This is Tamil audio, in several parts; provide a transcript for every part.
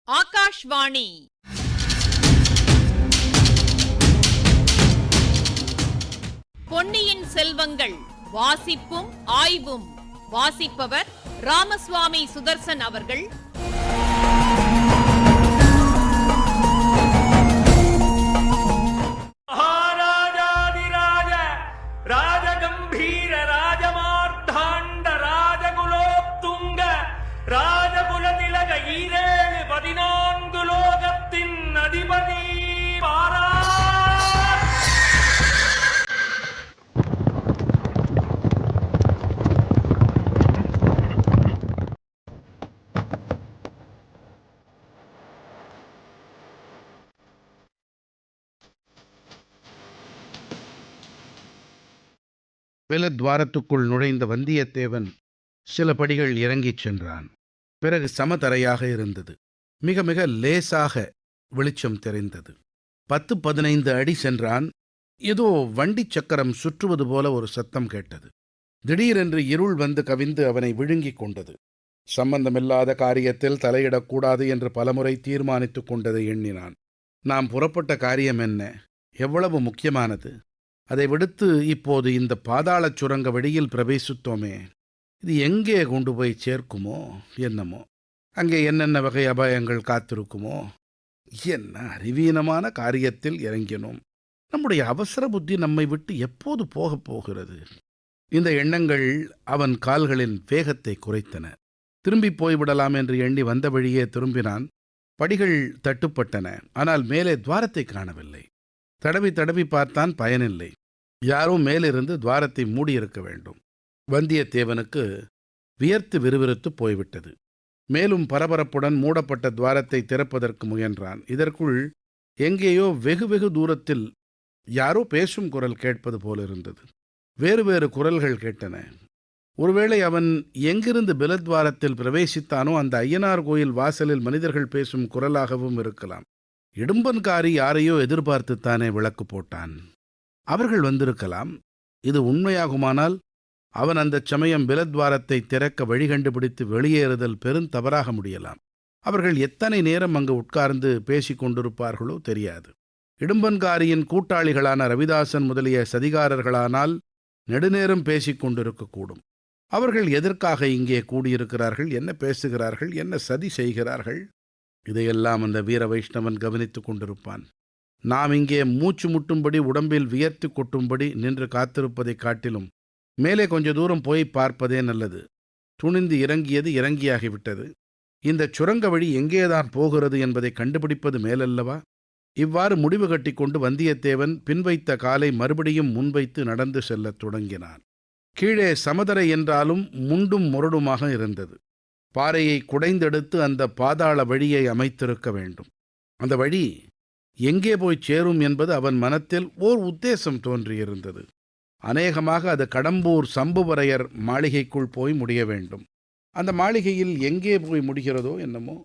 ஆகாஷ்வாணி பொன்னியின் செல்வங்கள் வாசிப்பும் ஆய்வும். வாசிப்பவர் ராமசுவாமி சுதர்சன் அவர்கள். மகாராஜாதிராஜ ராஜகம்பீர ராஜமார்த்தாண்ட ராஜகுலோத்துங்க ராஜகுலதிலக ஈரேழு 14 லோகத்தின் அதிபதி பாரா. துவாரத்துக்குள் நுழைந்த வந்தியத்தேவன் சில படிகள் இறங்கிச் சென்றான். பிறகு சமதரையாக இருந்தது. மிக மிக லேசாக வெளிச்சம் தெரிந்தது. 10-15 அடி சென்றான். ஏதோ வண்டி சக்கரம் சுற்றுவது போல ஒரு சத்தம் கேட்டது. திடீரென்று இருள் வந்து கவிந்து அவனை விழுங்கிக் கொண்டது. சம்பந்தமில்லாத காரியத்தில் தலையிடக்கூடாது என்று பலமுறை தீர்மானித்துக் கொண்டதை எண்ணினான். நாம் புறப்பட்ட காரியம் என்ன? எவ்வளவு முக்கியமானது! அதை விடுத்து இப்போது இந்த பாதாளச் சுரங்க வெளியில் பிரவேசித்தோமே, இது எங்கே கொண்டு போய் சேர்க்குமோ என்னமோ? அங்கே என்னென்ன வகை அபாயங்கள் காத்திருக்குமோ? என்ன அறிவீனமான காரியத்தில் இறங்கினோம்! நம்முடைய அவசர புத்தி நம்மை விட்டு எப்போது போகப் போகிறது? இந்த எண்ணங்கள் அவன் கால்களின் வேகத்தை குறைத்தன. திரும்பி போய்விடலாம் என்று எண்ணி வந்த வழியே திரும்பினான். படிகள் தட்டுப்பட்டன. ஆனால் மேலே துவாரத்தை காணவில்லை. தடவி தடவி பார்த்தான், பயனில்லை. யாரோ மேலிருந்து துவாரத்தை மூடியிருக்க வேண்டும். வந்தியத்தேவனுக்கு வியர்த்து விறுவிறுத்து போய்விட்டது. மேலும் பரபரப்புடன் மூடப்பட்ட துவாரத்தை திறப்பதற்கு முயன்றான். இதற்குள் எங்கேயோ வெகு வெகு தூரத்தில் யாரோ பேசும் குரல் கேட்பது போலிருந்தது. வேறு வேறு குரல்கள் கேட்டன. ஒருவேளை அவன் எங்கிருந்து பிலத்வாரத்தில் பிரவேசித்தானோ அந்த ஐயனார் கோயில் வாசலில் மனிதர்கள் பேசும் குரலாகவும் இருக்கலாம். இடும்பன்காரி யாரையோ எதிர்பார்த்துத்தானே விளக்கு போட்டான். அவர்கள் வந்திருக்கலாம். இது உண்மையாகுமானால் அவன் அந்த சமயம் பிலத்வாரத்தை திறக்க வழி கண்டுபிடித்து வெளியேறுதல் பெருந்தவறாக முடியலாம். அவர்கள் எத்தனை நேரம் அங்கு உட்கார்ந்து பேசிக் கொண்டிருப்பார்களோ தெரியாது. இடும்பன்காரியின் கூட்டாளிகளான ரவிதாசன் முதலிய சதிகாரர்களானால் நெடுநேரம் பேசிக் கொண்டிருக்கக்கூடும். அவர்கள் எதற்காக இங்கே கூடியிருக்கிறார்கள்? என்ன பேசுகிறார்கள்? என்ன சதி செய்கிறார்கள்? இதையெல்லாம் அந்த வீர வைஷ்ணவன் கவனித்துக் கொண்டிருப்பான். நாம் இங்கே மூச்சு முட்டும்படி உடம்பில் வியர்த்து கொட்டும்படி நின்று காத்திருப்பதைக் காட்டிலும் மேலே கொஞ்ச தூரம் போய் பார்ப்பதே நல்லது. துணிந்து இறங்கியது இறங்கியாகிவிட்டது. இந்த சுரங்க வழி எங்கேதான் போகிறது என்பதை கண்டுபிடிப்பது மேலல்லவா? இவ்வாறு முடிவு கட்டிக்கொண்டு வந்தியத்தேவன் பின்வைத்த காலை மறுபடியும் முன்வைத்து நடந்து செல்லத் தொடங்கினான். கீழே சமதரை என்றாலும் முண்டும் முரடுமாக இருந்தது. பாறையை குடைந்தெடுத்து அந்த பாதாள வழியை அமைத்திருக்க வேண்டும். அந்த வழி எங்கே போய் சேரும் என்பது அவன் மனத்தில் ஓர் உத்தேசம் தோன்றியிருந்தது. அநேகமாக அது கடம்பூர் சம்புவரையர் மாளிகைக்குள் போய் முடிய வேண்டும். அந்த மாளிகையில் எங்கே போய் முடிகிறதோ என்னமோ,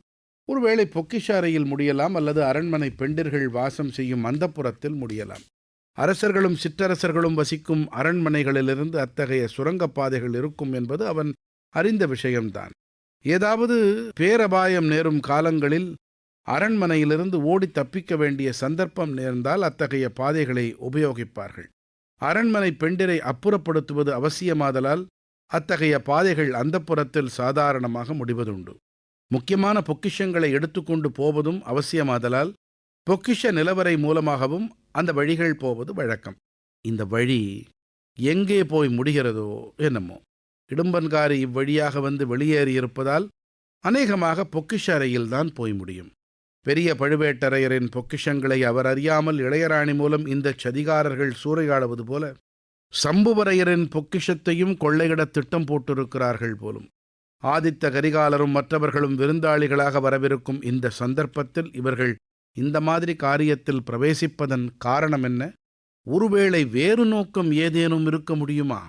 ஒருவேளை பொக்கிஷாரையில் முடியலாம், அல்லது அரண்மனை பெண்டிர்கள் வாசம் செய்யும் அந்தப்புறத்தில் முடியலாம். அரசர்களும் சிற்றரசர்களும் வசிக்கும் அரண்மனைகளிலிருந்து அத்தகைய சுரங்கப்பாதைகள் இருக்கும் என்பது அவன் அறிந்த விஷயம்தான். ஏதாவது பேரபாயம் நேரும் காலங்களில் அரண்மனையிலிருந்து ஓடி தப்பிக்க வேண்டிய சந்தர்ப்பம் நேர்ந்தால் அத்தகைய பாதைகளை உபயோகிப்பார்கள். அரண்மனை பெண்டிரை அப்புறப்படுத்துவது அவசியமாதலால் அத்தகைய பாதைகள் அந்தப்புறத்தில் சாதாரணமாக முடிவதுண்டு. முக்கியமான பொக்கிஷங்களை எடுத்துக்கொண்டு போவதும் அவசியமாதலால் பொக்கிஷ நிலவரை மூலமாகவும் அந்த வழிகள் போவது வழக்கம். இந்த வழி எங்கே போய் முடிகிறதோ என்னமோ, இடும்பன்காரி இவ்வழியாக வந்து வெளியேறியிருப்பதால் அநேகமாக பொக்கிஷ அறையில்தான் போய் முடியும். பெரிய பழுவேட்டரையரின் பொக்கிஷங்களை அவர் அறியாமல் இளையராணி மூலம் இந்த சதிகாரர்கள் சூறையாடுவது போல சம்புவரையரின் பொக்கிஷத்தையும் கொள்ளையிட திட்டம் போட்டிருக்கிறார்கள் போலும். ஆதித்த கரிகாலரும் மற்றவர்களும் விருந்தாளிகளாக வரவிருக்கும் இந்த சந்தர்ப்பத்தில் இவர்கள் இந்த மாதிரி காரியத்தில் பிரவேசிப்பதன் காரணம் என்ன? ஒருவேளை வேறு நோக்கம் ஏதேனும் இருக்க முடியுமா?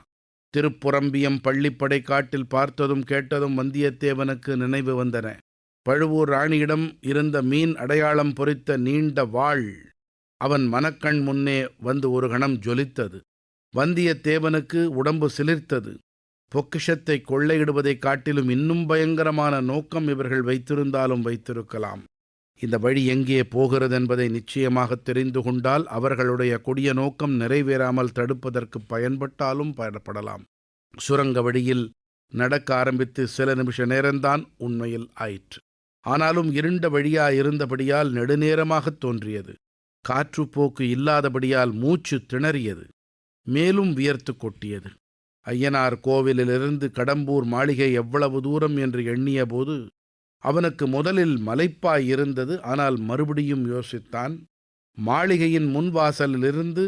திருப்புரம்பியம் பள்ளிப்படை காட்டில் பார்த்ததும் கேட்டதும் வந்தியத்தேவனுக்கு நினைவு வந்தன. பழுவூர் ராணியிடம் இருந்த மீன் அடையாளம் பொறித்த நீண்ட வாள் அவன் மனக்கண் முன்னே வந்து ஒரு கணம் ஜொலித்தது. வந்தியத்தேவனுக்கு உடம்பு சிலிர்த்தது. பொக்கிஷத்தை கொள்ளையிடுவதைக் காட்டிலும் இன்னும் பயங்கரமான நோக்கம் இவர்கள் வைத்திருந்தாலும் வைத்திருக்கலாம். இந்த வழி எங்கே போகிறது என்பதை நிச்சயமாக தெரிந்து கொண்டால் அவர்களுடைய கொடிய நோக்கம் நிறைவேறாமல் தடுப்பதற்கு பயன்பட்டாலும் பயன்படலாம். சுரங்க வழியில் நடக்க ஆரம்பித்து சில நிமிஷ நேரம்தான் உண்மையில் ஆயிற்று. ஆனாலும் இருண்ட வழியாயிருந்தபடியால் நெடுநேரமாகத் தோன்றியது. காற்றுப்போக்கு இல்லாதபடியால் மூச்சு திணறியது. மேலும் வியர்த்து கொட்டியது. ஐயனார் கோவிலிலிருந்து கடம்பூர் மாளிகை எவ்வளவு தூரம் என்று எண்ணிய போது அவனுக்கு முதலில் மலைப்பாய் இருந்தது. ஆனால் மறுபடியும் யோசித்தான். மாளிகையின் முன்வாசலிலிருந்து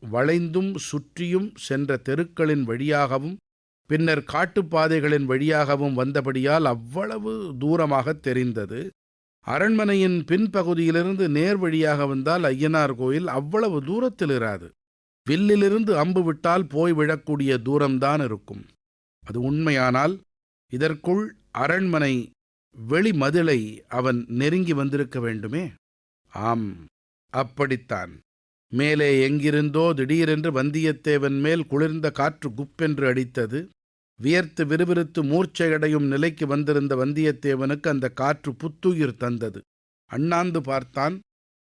வளைந்தும் சுற்றியும் சென்ற தெருக்களின் வழியாகவும் பின்னர் காட்டுப்பாதைகளின் வழியாகவும் வந்தபடியால் அவ்வளவு தூரமாகத் தெரிந்தது. அரண்மனையின் பின்பகுதியிலிருந்து நேர் வழியாக வந்தால் ஐயனார் கோயில் அவ்வளவு தூரத்தில் இராது. வில்லிலிருந்து அம்பு விட்டால் போய் விழக்கூடிய தூரம்தான் இருக்கும். அது உண்மையானால் இதற்குள் அரண்மனை வெளிமதிலை அவன் நெருங்கி வந்திருக்க வேண்டுமே. ஆம், அப்படித்தான். மேலே எங்கிருந்தோ திடீரென்று வந்தியத்தேவன் மேல் குளிர்ந்த காற்று குப்பென்று அடித்தது. வியர்த்து விறுவிறுத்து மூர்ச்சையடையும் நிலைக்கு வந்திருந்த வந்தியத்தேவனுக்கு அந்த காற்று புத்துயிர் தந்தது. அண்ணாந்து பார்த்தான்.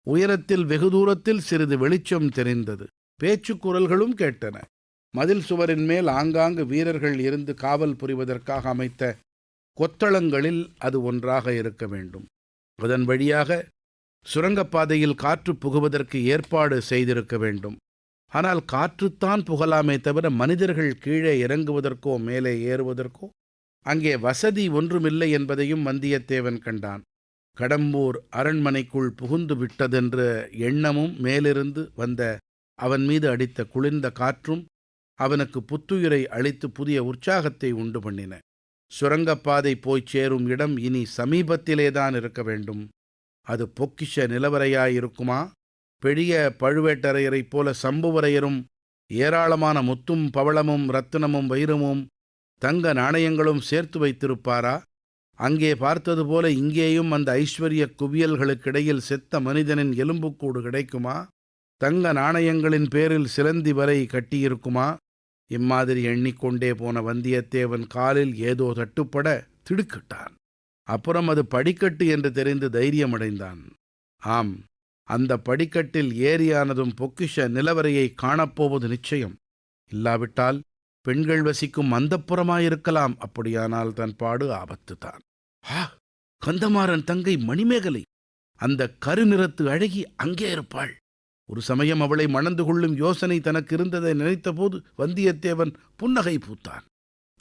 உயரத்தில் வெகு தூரத்தில் சிறிது வெளிச்சம் தெரிந்தது. பேச்சுக்குரல்களும் கேட்டன. மதில் சுவரின் மேல் ஆங்காங்கு வீரர்கள் இருந்து காவல் புரிவதற்காக அமைத்த கொத்தளங்களில் அது ஒன்றாக இருக்க வேண்டும். அதன் வழியாக சுரங்கப்பாதையில் காற்று புகுவதற்கு ஏற்பாடு செய்திருக்க வேண்டும். ஆனால் காற்றுத்தான் புகலாமே தவிர மனிதர்கள் கீழே இறங்குவதற்கோ மேலே ஏறுவதற்கோ அங்கே வசதி ஒன்றுமில்லை என்பதையும் வந்தியத்தேவன் கண்டான். கடம்பூர் அரண்மனைக்குள் புகுந்து விட்டதென்ற எண்ணமும் மேலிருந்து வந்த அவன் மீது அடித்த குளிர்ந்த காற்றும் அவனுக்கு புத்துயிரை அளித்து புதிய உற்சாகத்தை உண்டு பண்ணின. சுரங்கப்பாதை போய்ச் சேரும் இடம் இனி சமீபத்திலேதான் இருக்க வேண்டும். அது பொக்கிஷ நிலவரையாயிருக்குமா? பெரிய பழுவேட்டரையரைப் போல சம்புவரையரும் ஏராளமான முத்தும் பவளமும் இரத்தினமும் வைரமும் தங்க நாணயங்களும் சேர்த்து வைத்திருப்பாரா? அங்கே பார்த்தது போல இங்கேயும் அந்த ஐஸ்வர்ய குவியல்களுக்கிடையில் செத்த மனிதனின் எலும்புக்கூடு கிடைக்குமா? தங்க நாணயங்களின் பேரில் சிலந்தி வலை கட்டியிருக்குமா? இம்மாதிரி எண்ணிக்கொண்டே போன வந்தியத்தேவன் காலில் ஏதோ தட்டுப்பட திடுக்கிட்டான். அப்புறம் அது படிக்கட்டு என்று தெரிந்து தைரியமடைந்தான். ஆம், அந்த படிக்கட்டில் ஏறியானதும் பொக்கிஷ நிலவரையை காணப்போவது நிச்சயம். இல்லாவிட்டால் பெண்கள் வசிக்கும் அந்தப்புறமாயிருக்கலாம். அப்படியானால் தன் பாடு ஆபத்துதான். கந்தமாறன் தங்கை மணிமேகலை, அந்த கருநிறத்து அழகி அங்கே இருப்பாள். ஒரு சமயம் அவளை மணந்து கொள்ளும் யோசனை தனக்கு இருந்ததை நினைத்தபோது வந்தியத்தேவன் புன்னகை பூத்தான்.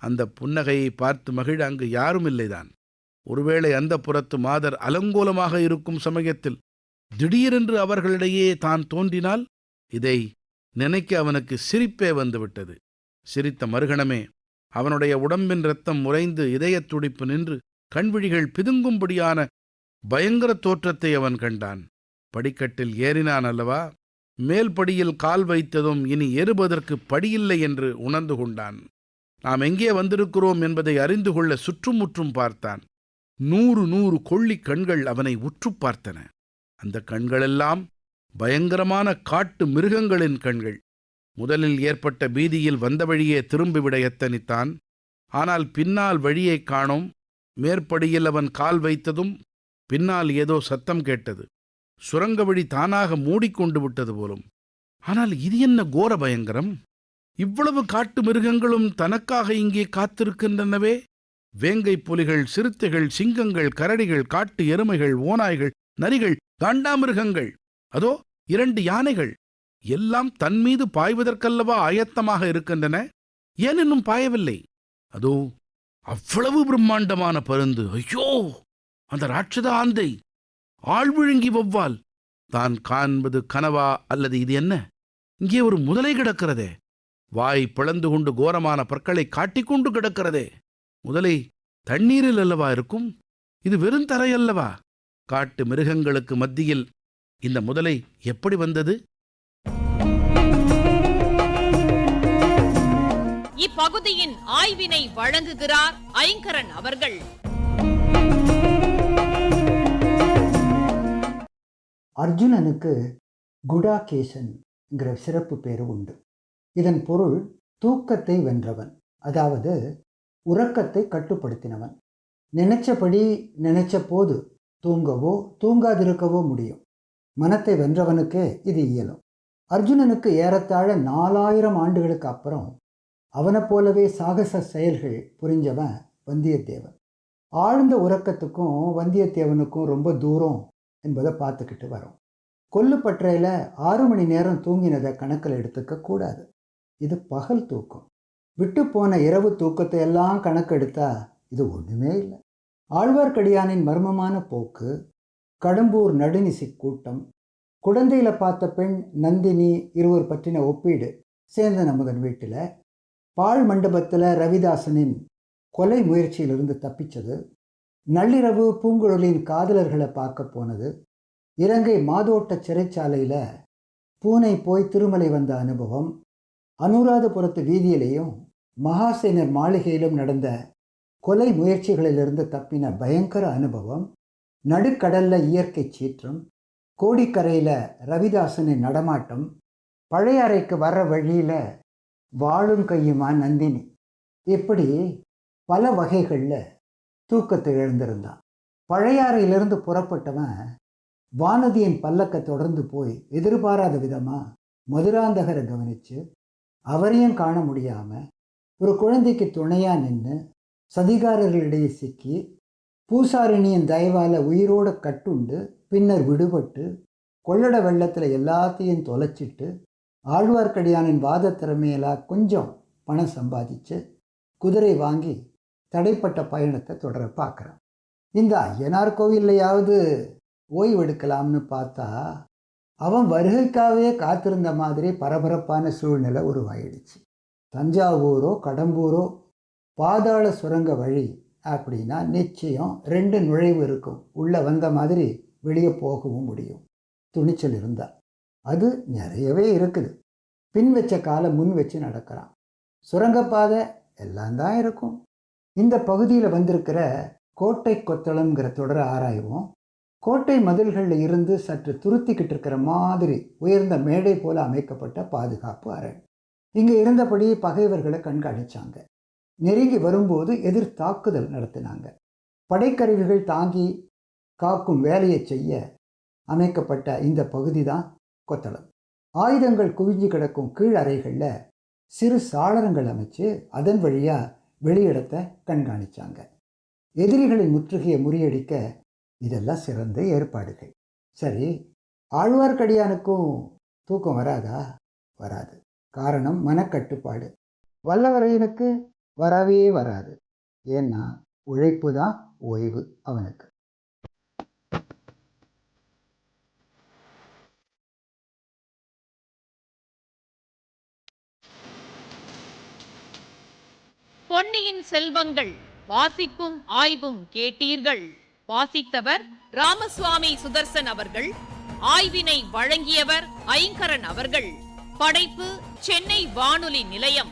அந்த புன்னகையை பார்த்து மகிழ அங்கு யாரும் இல்லைதான். ஒருவேளை அந்த புறத்து மாதர் அலங்கோலமாக இருக்கும் சமயத்தில் திடீரென்று அவர்களிடையே தான் தோன்றினால் இதை நினைக்க அவனுக்கு சிரிப்பே வந்துவிட்டது. சிரித்த மறுகணமே அவனுடைய உடம்பின் இரத்தம் முறைந்து இதயத் துடிப்பு நின்று கண்விழிகள் பிதுங்கும்படியான பயங்கர தோற்றத்தை அவன் கண்டான். படிக்கட்டில் ஏறினான் அல்லவா? மேல் படியில் கால் வைத்ததும் இனி ஏறுவதற்கு படியில்லை என்று உணர்ந்து கொண்டான். நாம் எங்கே வந்திருக்கிறோம் என்பதை அறிந்து கொள்ள சுற்றுமுற்றும் பார்த்தான். 100 கொள்ளிக் கண்கள் அவனை உற்று பார்த்தன. அந்த கண்களெல்லாம் பயங்கரமான காட்டு மிருகங்களின் கண்கள். முதலில் ஏற்பட்ட பீதியில் வந்த வழியே திரும்பிவிட எத்தனித்தான். ஆனால் பின்னால் வழியைக் காணோம். மேற்படியில் அவன் கால் வைத்ததும் பின்னால் ஏதோ சத்தம் கேட்டது. சுரங்க வழி தானாக மூடிக்கொண்டு விட்டது போலும். ஆனால் இது என்ன கோர பயங்கரம்! இவ்வளவு காட்டு மிருகங்களும் தனக்காக இங்கே காத்திருக்கின்றனவே. வேங்கை புலிகள், சிறுத்தைகள், சிங்கங்கள், கரடிகள், காட்டு எருமைகள், ஓநாய்கள், நரிகள், காண்டாமிருகங்கள், அதோ 2 யானைகள் எல்லாம் தன்மீது பாய்வதற்கல்லவா ஆயத்தமாக இருக்கின்றன. ஏன் இன்னும் பாயவில்லை? அதோ அவ்வளவு பிரம்மாண்டமான பருந்து! ஐயோ, அந்த ராட்சத ஆந்தை! ஆழ்விழுங்கி வௌவால்! தான் காண்பது கனவா அல்லது இது என்ன? இங்கே ஒரு முதலை கிடக்கிறதே. வாய் பிளந்து கொண்டு கோரமான பற்களை காட்டிக்கொண்டு கிடக்கிறதே. முதலை தண்ணீரில் அல்லவா இருக்கும்? இது வெறும் தரையல்லவா? காட்டு மிருகங்களுக்கு மத்தியில் இந்த முதலை எப்படி வந்தது? இப்பகுதியின் ஆய்வினை வழங்குகிறார் ஐங்கரன் அவர்கள். அர்ஜுனனுக்கு குடாகேசன்கிற சிறப்பு பேரு உண்டு. இதன் பொருள் தூக்கத்தை வென்றவன், அதாவது உறக்கத்தை கட்டுப்படுத்தினவன். நினைச்சபடி நினைச்ச போது தூங்கவோ தூங்காதிருக்கவோ முடியும். மனத்தை வென்றவனுக்கே இது இயலும். அர்ஜுனனுக்கு ஏறத்தாழ 4000 ஆண்டுகளுக்கு அப்புறம் அவனைப் போலவே சாகச செயல்கள் புரிஞ்சவன் வந்தியத்தேவன். ஆழ்ந்த உறக்கத்துக்கும் வந்தியத்தேவனுக்கும் ரொம்ப தூரம் என்பதை பார்த்துக்கிட்டு வரோம். கொல்லுப்பற்றையில் 6 மணி நேரம் தூங்கினதை கணக்கில் எடுத்துக்க கூடாது. இது பகல் தூக்கம். விட்டு போன இரவு தூக்கத்தை எல்லாம் கணக்கெடுத்தா இது ஒன்றுமே இல்லை. ஆழ்வார்க்கடியானின் மர்மமான போக்கு, கடம்பூர் நடுநிசி கூட்டம், குழந்தையில் பார்த்த பெண் நந்தினி இருவர் பற்றின ஒப்பீடு சேந்தன் அமுதன் வீட்டில், பாழ் மண்டபத்தில் ரவிதாசனின் கொலை முயற்சியிலிருந்து தப்பிச்சது, நள்ளிரவு பூங்குழலின் காதலர்களை பார்க்க போனது, இலங்கை மாதோட்ட சிறைச்சாலையில் பூனை போய் திருமலை வந்த அனுபவம், அனுராதபுரத்து வீதியிலேயும் மகாசேனர் மாளிகையிலும் நடந்த கொலை முயற்சிகளிலிருந்து தப்பின பயங்கர அனுபவம், நடுக்கடல்ல இயற்கை சீற்றம், கோடிக்கரையில் ரவிதாசனின் நடமாட்டம், பழையாறைக்கு வர்ற வழியில் வாழும் கையுமா நந்தினி, இப்படி பல வகைகளில் தூக்கத்தை இழந்திருந்தான். பழையாறையிலிருந்து புறப்பட்டவன் வானதியின் பல்லக்கை தொடர்ந்து போய் எதிர்பாராத விதமாக மதுராந்தகரை கவனித்து அவரையும் காண முடியாமல் ஒரு குழந்தைக்கு துணையாக நின்று சதிகாரர்களிடையே சிக்கி பூசாரிணியின் தயவால் உயிரோடு கட்டுண்டு பின்னர் விடுபட்டு கொள்ளட வெள்ளத்தில் எல்லாத்தையும் தொலைச்சிட்டு ஆழ்வார்க்கடியானின் வாத திறமையெல்லாம் கொஞ்சம் பணம் சம்பாதிச்சு குதிரை வாங்கி தடைப்பட்ட பயணத்தை தொடர பார்க்குறான். இந்த ஐயனார் கோவில்லையாவது ஓய்வெடுக்கலாம்னு பார்த்தா அவன் வருகைக்காகவே காத்திருந்த மாதிரி பரபரப்பான சூழ்நிலை உருவாயிடுச்சு. தஞ்சாவூரோ கடம்பூரோ பாதாள சுரங்க வழி அப்படின்னா நிச்சயம் 2 நுழைவு இருக்கும். உள்ளே வந்த மாதிரி வெளியே போகவும் முடியும், துணிச்சல் இருந்தால். அது நிறையவே இருக்குது. பின் வச்ச காலை முன் வச்சு நடக்கிறான். சுரங்கப்பாதை எல்லாம் தான் இருக்கும். இந்த பகுதியில் வந்திருக்கிற கோட்டை கொத்தளம்ங்கிற தொடரை ஆராய்வோம். கோட்டை மதில்களில் இருந்து சற்று துருத்திக்கிட்டு இருக்கிற மாதிரி உயர்ந்த மேடை போல அமைக்கப்பட்ட பாதுகாப்பு அரண். இங்கே இருந்தபடி பகைவர்களை கண்காணிச்சாங்க. நெருங்கி வரும்போது எதிர் தாக்குதல் நடத்தினாங்க. படைக்கருவிகள் தாங்கி காக்கும் வேலையை செய்ய அமைக்கப்பட்ட இந்த பகுதி தான் கொத்தளம். ஆயுதங்கள் குவிஞ்சு கிடக்கும் கீழ் அறைகளில் சிறு சாளரங்கள் அமைச்சு அதன் வழியாக வெளியிடத்தை கண்காணிச்சாங்க. எதிரிகளின் முற்றுகையை முறியடிக்க இதெல்லாம் சிறந்த ஏற்பாடுகள். சரி, ஆழ்வார்க்கடியானுக்கும் தூக்கம் வராதா? வராது. காரணம் மனக்கட்டுப்பாடு. வல்லவரையனுக்கு வரவே வராது. ஏன்னா உழைப்பு தான் ஓய்வு அவனுக்கு. பொன்னியின் செல்வங்கள் வாசிப்பும் ஆய்வும் கேட்டீர்கள். வாசித்தவர் ராமசுவாமி சுதர்சன் அவர்கள். ஆய்வினை வழங்கியவர் ஐங்கரன் அவர்கள். படைப்பு சென்னை வானொலி நிலையம்.